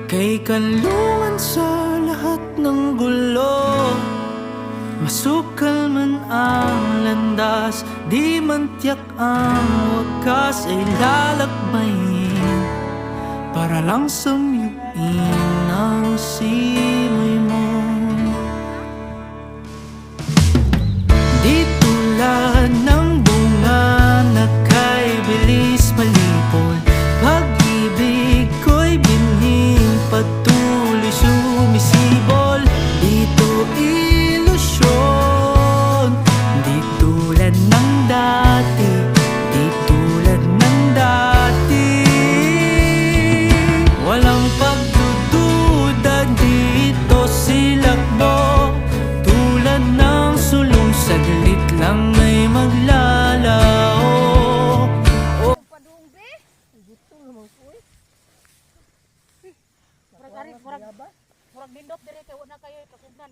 Kay kanlungan sa lahat ng gulo, masukal man ang landas, di man tiyak ang wakas ay lalakbayin para lang samyuin ang simoy mo. Di tulad ng bunga na kay bilis malipol, pag-ibig ko'y binhing patuloy sumisibol. Dito ilusyon, di tulad ng dati, di tulad ng dati. Walang pagdududa dito silakbo, tulad ng sulong saglit lang ay maglalao. Padung be, gitu naman ko eh. Murag ari, murag nindot dire kay wala kayo kakugnan.